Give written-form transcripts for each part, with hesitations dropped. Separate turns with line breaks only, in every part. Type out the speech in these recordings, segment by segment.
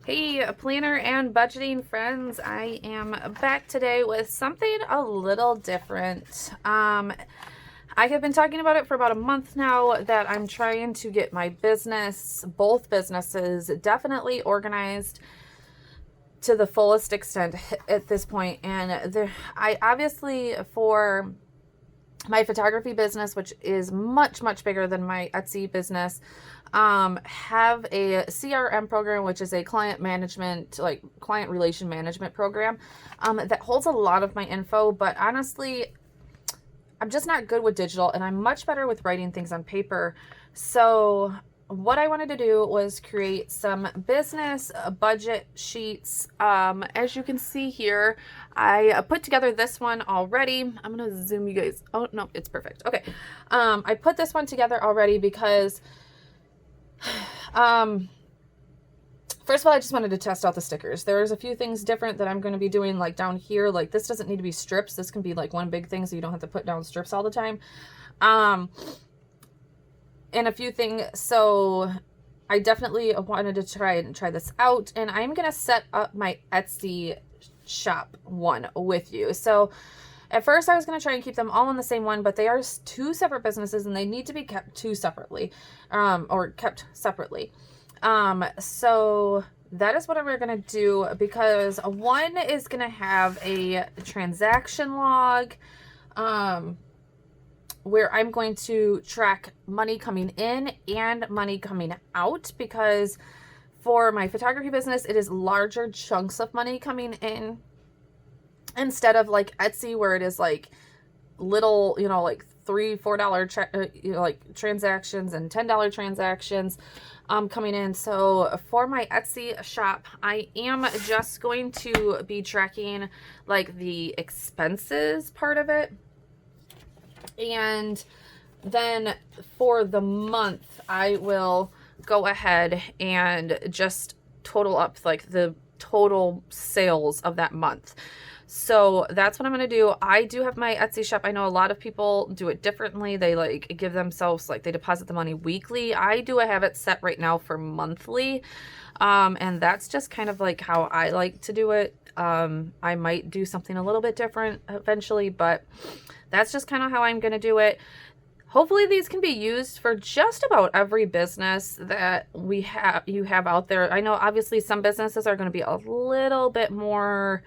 Hey, planner and budgeting friends, I am back today with something a little different. I have been talking about it for about a month now that I'm trying to get my business, both businesses, definitely organized to the fullest extent at this point. And I obviously, for my photography business, which is much, much bigger than my Etsy business, have a CRM program, which is a client management, like client relation management program, that holds a lot of my info. But honestly, I'm just not good with digital, and I'm much better with writing things on paper. So what I wanted to do was create some business budget sheets. As you can see here, I put together this one already. I'm going to zoom you guys. Oh, no, it's perfect. Okay. I put this one together already because, first of all, I just wanted to test out the stickers. There's a few things different that I'm going to be doing, like down here. Like this doesn't need to be strips. This can be like one big thing so you don't have to put down strips all the time. And a few things. So I definitely wanted to try this out, and I'm going to set up my Etsy shop one with you. So at first I was going to try and keep them all in the same one, but they are two separate businesses and they need to be kept separately. So that is what we're going to do, because one is going to have a transaction log, where I'm going to track money coming in and money coming out, because for my photography business, it is larger chunks of money coming in instead of like Etsy, where it is like little, like $3-4 like transactions and $10 transactions coming in. So for my Etsy shop, I am just going to be tracking like the expenses part of it. And then for the month, I will go ahead and just total up like the total sales of that month. So that's what I'm going to do. I do have my Etsy shop. I know a lot of people do it differently. They like give themselves, like they deposit the money weekly. I do have it set right now for monthly. And that's just kind of like how I like to do it. I might do something a little bit different eventually, but that's just kind of how I'm going to do it. Hopefully these can be used for just about every business that you have out there. I know obviously some businesses are going to be a little bit more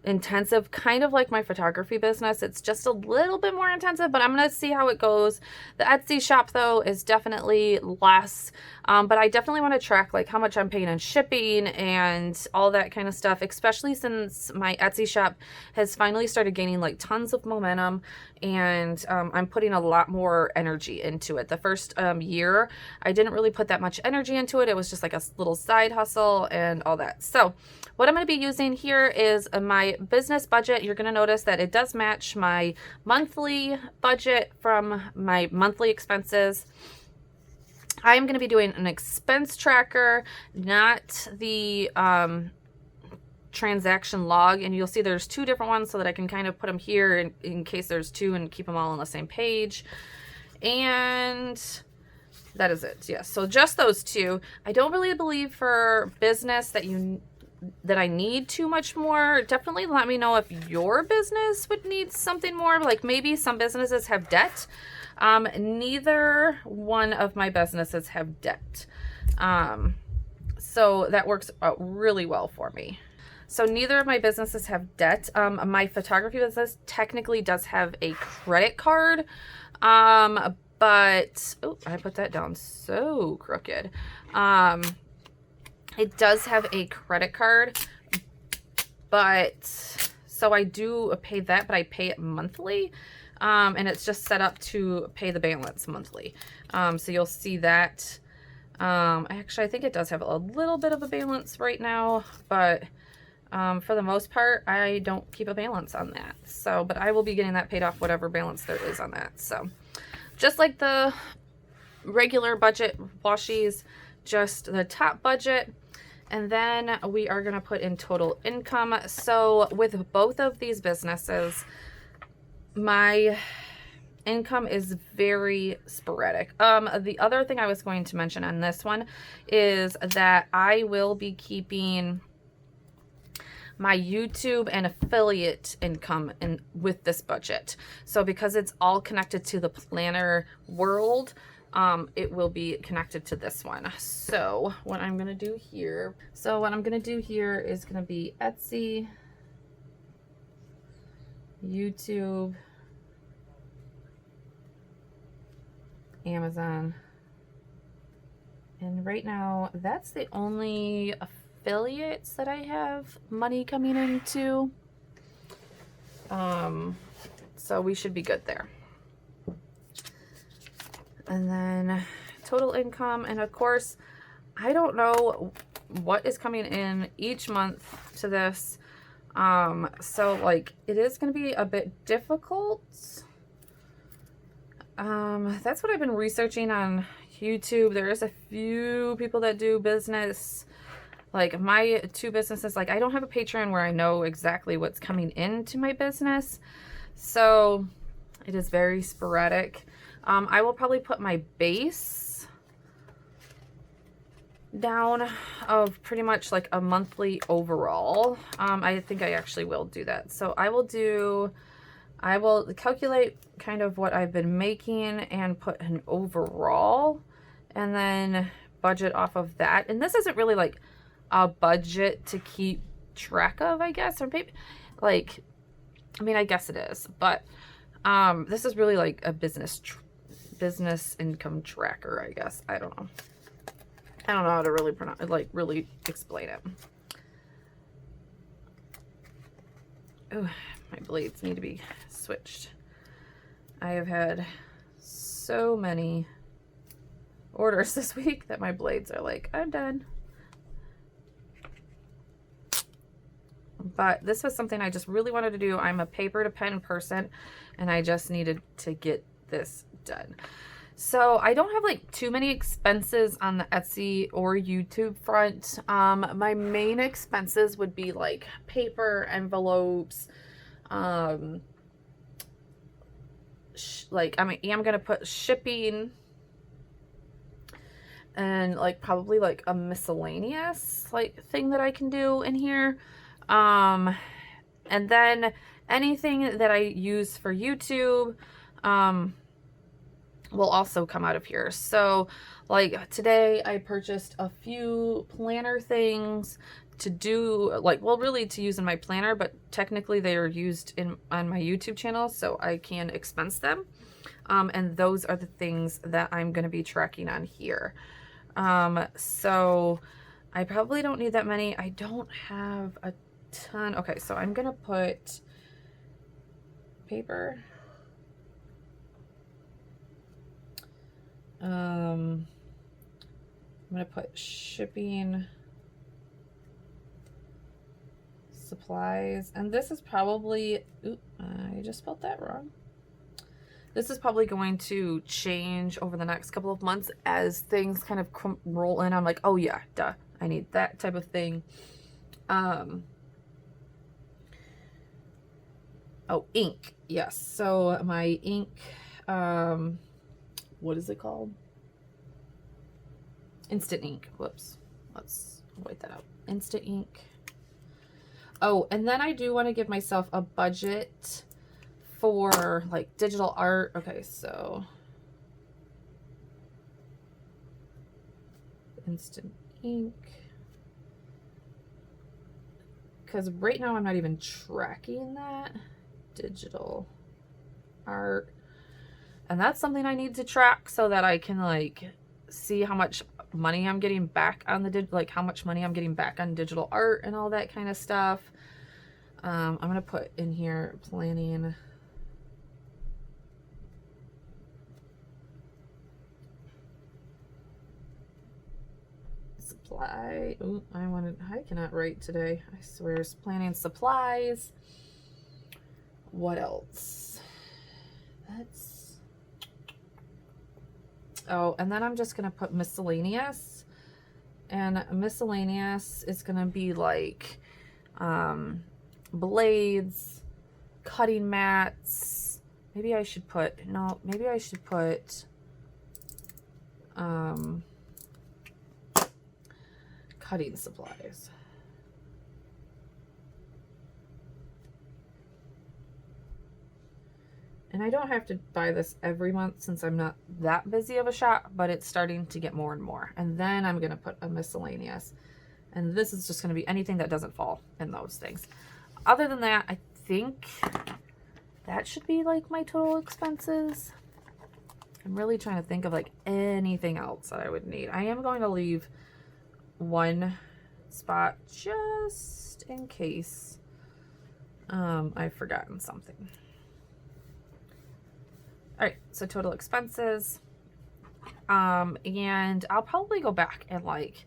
intensive, kind of like my photography business. It's just a little bit more intensive, but I'm going to see how it goes. The Etsy shop though is definitely less, but I definitely want to track like how much I'm paying in shipping and all that kind of stuff, especially since my Etsy shop has finally started gaining like tons of momentum, and I'm putting a lot more energy into it. The first year I didn't really put that much energy into it. It was just like a little side hustle and all that. So what I'm going to be using here is my business budget. You're going to notice that it does match my monthly budget from my monthly expenses. I'm going to be doing an expense tracker, not the transaction log. And you'll see there's two different ones so that I can kind of put them here in case there's two and keep them all on the same page. And that is it. Yes. So just those two. I don't really believe for business that I need too much more. Definitely let me know if your business would need something more. Like maybe some businesses have debt. Neither one of my businesses have debt. So that works out really well for me. So neither of my businesses have debt. My photography business technically does have a credit card. But, oh, I put that down so crooked. It does have a credit card, but so I do pay that, but I pay it monthly. And it's just set up to pay the balance monthly. So you'll see that. Actually, I think it does have a little bit of a balance right now, but for the most part, I don't keep a balance on that. So, but I will be getting that paid off, whatever balance there is on that. So just like the regular budget washies, just the top budget. And then we are going to put in total income. So with both of these businesses, my income is very sporadic. The other thing I was going to mention on this one is that I will be keeping my YouTube and affiliate income in with this budget. So because it's all connected to the planner world, it will be connected to this one. So what I'm gonna do here, is gonna be Etsy, YouTube, Amazon, and right now that's the only affiliates that I have money coming into. So we should be good there. And then total income, and of course I don't know what is coming in each month to this. So like it is going to be a bit difficult. That's what I've been researching on YouTube. There is a few people that do business, like my two businesses. Like I don't have a Patreon where I know exactly what's coming into my business. So it is very sporadic. I will probably put my base down of pretty much like a monthly overall. I think I actually will do that. So I will calculate kind of what I've been making and put an overall and then budget off of that. And this isn't really like a budget to keep track of, I guess, or maybe like, I mean, I guess it is, but this is really like a business income tracker, I guess. I don't know how to really really explain it. Oh, my blades need to be switched. I have had so many orders this week that my blades are like, I'm done. But this was something I just really wanted to do. I'm a paper to pen person, and I just needed to get this done. So I don't have like too many expenses on the Etsy or YouTube front. My main expenses would be like paper, envelopes, like I am gonna put shipping and like probably like a miscellaneous like thing that I can do in here. And then anything that I use for YouTube, will also come out of here. So like today I purchased a few planner things to do, like, well, really to use in my planner, but technically they are used on my YouTube channel, so I can expense them. And those are the things that I'm going to be tracking on here. So I probably don't need that many. I don't have a ton. Okay, so I'm going to put paper. I'm going to put shipping, supplies, and this is probably, oops, I just spelled that wrong. This is probably going to change over the next couple of months as things kind of roll in. I'm like, oh yeah, duh, I need that type of thing. Oh, ink. Yes. So my ink, what is it called? Instant ink. Whoops. Let's write that out. Instant ink. Oh, and then I do want to give myself a budget for like digital art. Okay, so instant ink. Because right now I'm not even tracking that. Digital art. And that's something I need to track so that I can like see how much money I'm getting back on the like how much money I'm getting back on digital art and all that kind of stuff. I'm gonna put in here planning. Supply. Ooh, I cannot write today. I swear. It's planning supplies. What else? Oh, and then I'm just gonna put miscellaneous, and miscellaneous is gonna be like blades, cutting mats, maybe I should put, no, maybe I should put, cutting supplies. And I don't have to buy this every month since I'm not that busy of a shop, but it's starting to get more and more. And then I'm going to put a miscellaneous. And this is just going to be anything that doesn't fall in those things. Other than that, I think that should be like my total expenses. I'm really trying to think of like anything else that I would need. I am going to leave one spot just in case I've forgotten something. All right, so total expenses. And I'll probably go back and like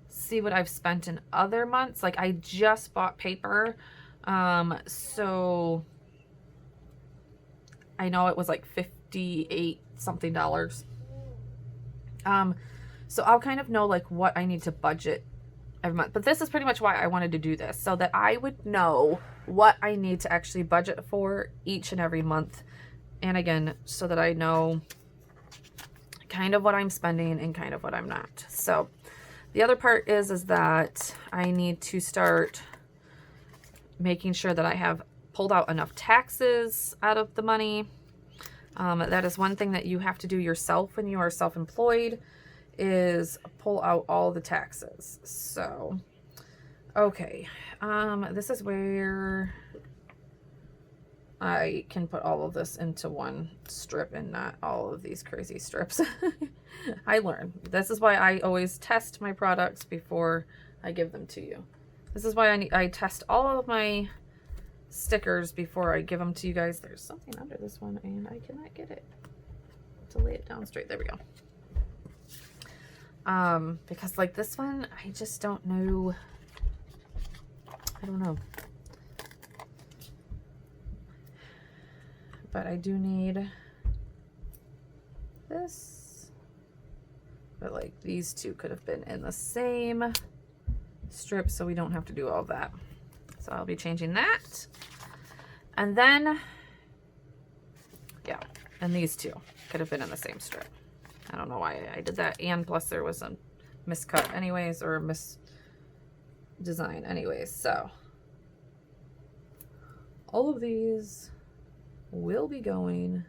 see what I've spent in other months. Like I just bought paper. So I know it was like $58 something. So I'll kind of know like what I need to budget every month. But this is pretty much why I wanted to do this, so that I would know what I need to actually budget for each and every month. And again, so that I know kind of what I'm spending and kind of what I'm not. So the other part is that I need to start making sure that I have pulled out enough taxes out of the money. That is one thing that you have to do yourself when you are self-employed, is pull out all the taxes. So, okay, this is where I can put all of this into one strip and not all of these crazy strips. I learned. This is why I always test my products before I give them to you. This is why I test all of my stickers before I give them to you guys. There's something under this one and I cannot get it to lay it down straight. There we go. Because like this one, I just don't know. I don't know. But I do need this. But like these two could have been in the same strip, so we don't have to do all that. So I'll be changing that. And then, yeah, and these two could have been in the same strip. I don't know why I did that. And plus there was a miscut anyways, or a misdesign anyways. So all of these will be going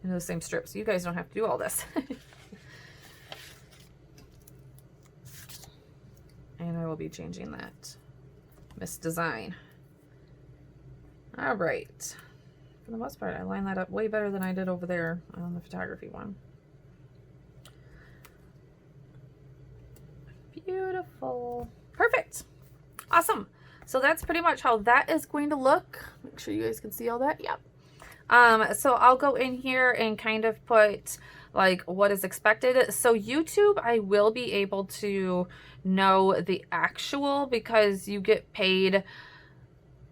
into the same strip, so you guys don't have to do all this. And I will be changing that misdesign. All right. For the most part, I lined that up way better than I did over there on the photography one. Beautiful. Perfect. Awesome. So that's pretty much how that is going to look. Make sure you guys can see all that. Yep. So I'll go in here and kind of put like what is expected. So YouTube, I will be able to know the actual because you get paid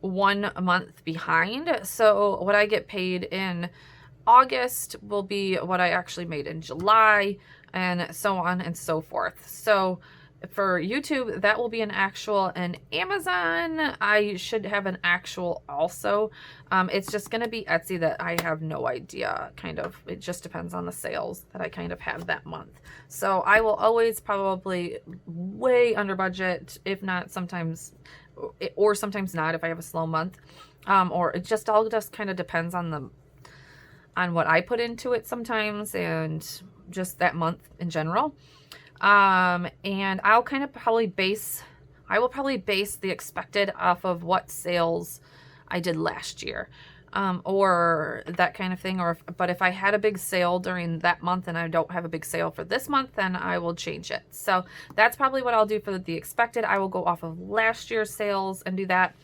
1 month behind. So what I get paid in August will be what I actually made in July, and so on and so forth. So for YouTube, that will be an actual, and Amazon, I should have an actual also. It's just going to be Etsy that I have no idea, kind of. It just depends on the sales that I kind of have that month. So I will always probably way under budget, if not sometimes, or sometimes not if I have a slow month. Or it just all just kind of depends on what I put into it sometimes, and just that month in general. And I'll kind of probably base the expected off of what sales I did last year, or that kind of thing. But if I had a big sale during that month and I don't have a big sale for this month, then I will change it. So that's probably what I'll do for the expected. I will go off of last year's sales and do that.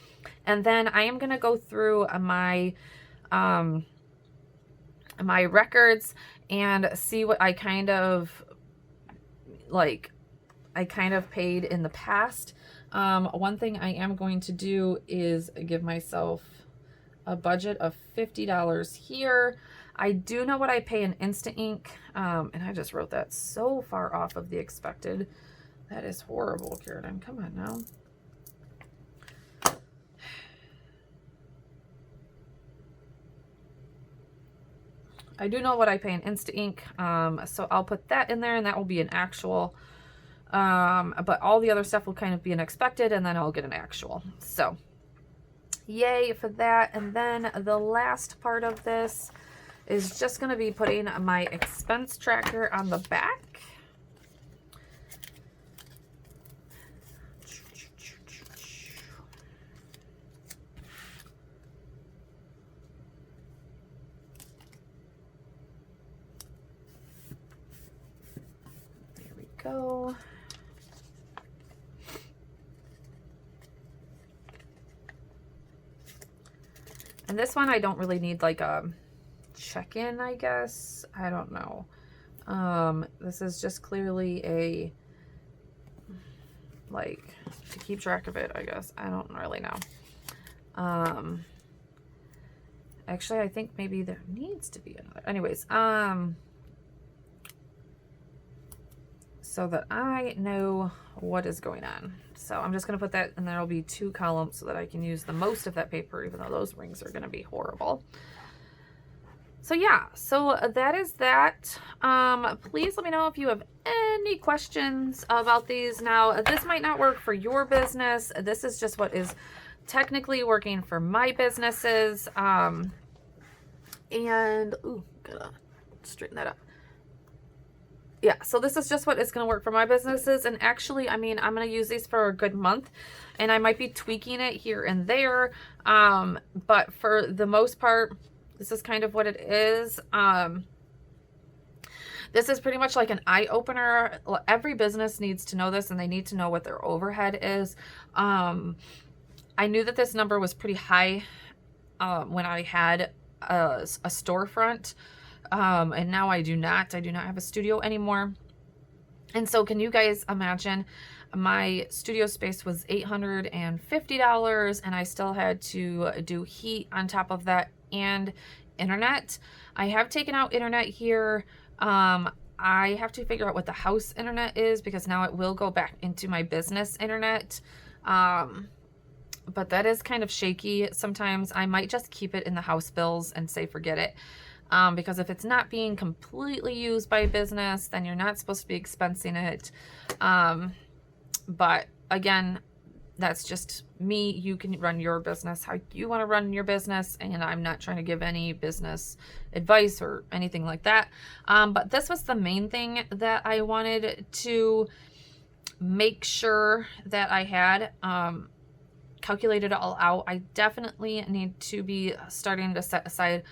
And then I am going to go through my records and see what I kind of paid in the past. One thing I am going to do is give myself a budget of $50 here. I do know what I pay in Instant Ink, and I just wrote that so far off of the expected. That is horrible, Karen. Come on now. I do know what I pay in Insta Ink, so I'll put that in there, and that will be an actual. But all the other stuff will kind of be an expected, and then I'll get an actual. So yay for that. And then the last part of this is just going to be putting my expense tracker on the back. There we go. And this one I don't really need like a check-in, I guess. I don't know. This is just clearly a, like, to keep track of it, I guess. I don't really know. Actually, I think maybe there needs to be another. Anyways, so that I know what is going on. So I'm just going to put that, and there'll be 2 columns so that I can use the most of that paper, even though those rings are going to be horrible. So yeah, so that is that. Please let me know if you have any questions about these. Now, this might not work for your business. This is just what is technically working for my businesses. And, ooh, gotta straighten that up. Yeah, so this is just what is going to work for my businesses. And actually, I mean, I'm going to use these for a good month, and I might be tweaking it here and there. But for the most part, this is kind of what it is. This is pretty much like an eye-opener. Every business needs to know this, and they need to know what their overhead is. I knew that this number was pretty high when I had a storefront. And now I do not have a studio anymore. And so can you guys imagine, my studio space was $850, and I still had to do heat on top of that and internet. I have taken out internet here. I have to figure out what the house internet is, because now it will go back into my business internet. But that is kind of shaky. Sometimes I might just keep it in the house bills and say forget it. Because if it's not being completely used by business, then you're not supposed to be expensing it. But again, that's just me. You can run your business how you want to run your business, and I'm not trying to give any business advice or anything like that. But this was the main thing that I wanted to make sure that I had calculated it all out. I definitely need to be starting to set aside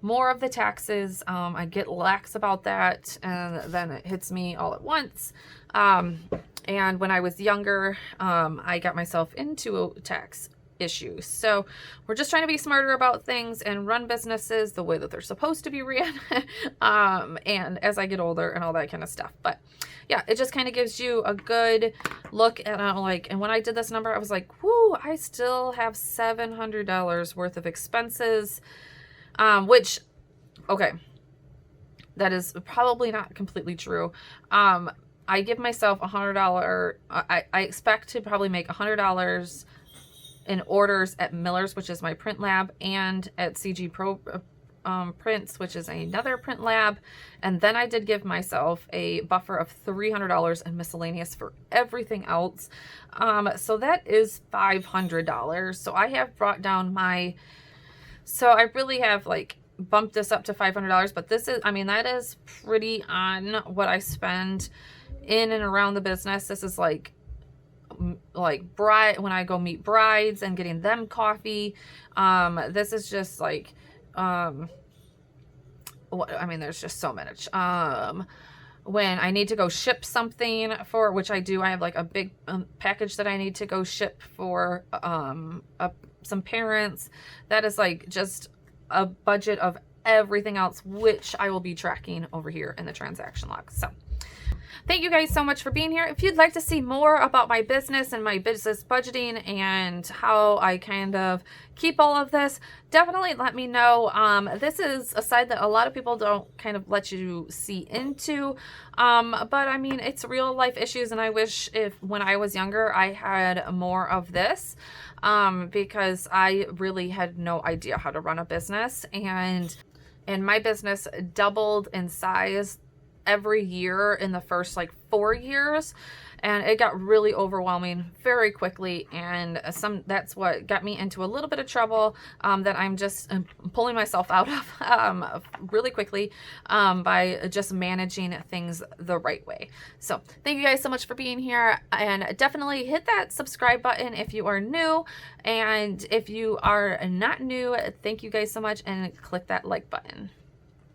more of the taxes. I get lax about that, and then it hits me all at once. And when I was younger, I got myself into tax issues. So we're just trying to be smarter about things and run businesses the way that they're supposed to be ran. And as I get older and all that kind of stuff. But yeah, it just kind of gives you a good look at and when I did this number, I was like, whoo, I still have $700 worth of expenses. Which, okay, that is probably not completely true. I give myself $100. I expect to probably make $100 in orders at Miller's, which is my print lab, and at CG Pro Prints, which is another print lab. And then I did give myself a buffer of $300 in miscellaneous for everything else. So that is $500. So I have brought down my... So I really have like bumped this up to $500, but this is, I mean, that is pretty on what I spend in and around the business. This is like bride, when I go meet brides and getting them coffee. This is just like, I mean, there's just so much. When I need to go ship something for, which I do, I have like a big package that I need to go ship for some parents. That is like just a budget of everything else, which I will be tracking over here in the transaction log. So thank you guys so much for being here. If you'd like to see more about my business and my business budgeting and how I kind of keep all of this, definitely let me know. This is a side that a lot of people don't kind of let you see into. But I mean, it's real life issues, and I wish when I was younger, I had more of this. Because I really had no idea how to run a business, and and my business doubled in size every year in the first like 4 years, and it got really overwhelming very quickly, and that's what got me into a little bit of trouble that I'm just pulling myself out of really quickly by just managing things the right way. So thank you guys so much for being here, and definitely hit that subscribe button if you are new, and if you are not new, thank you guys so much, and click that like button.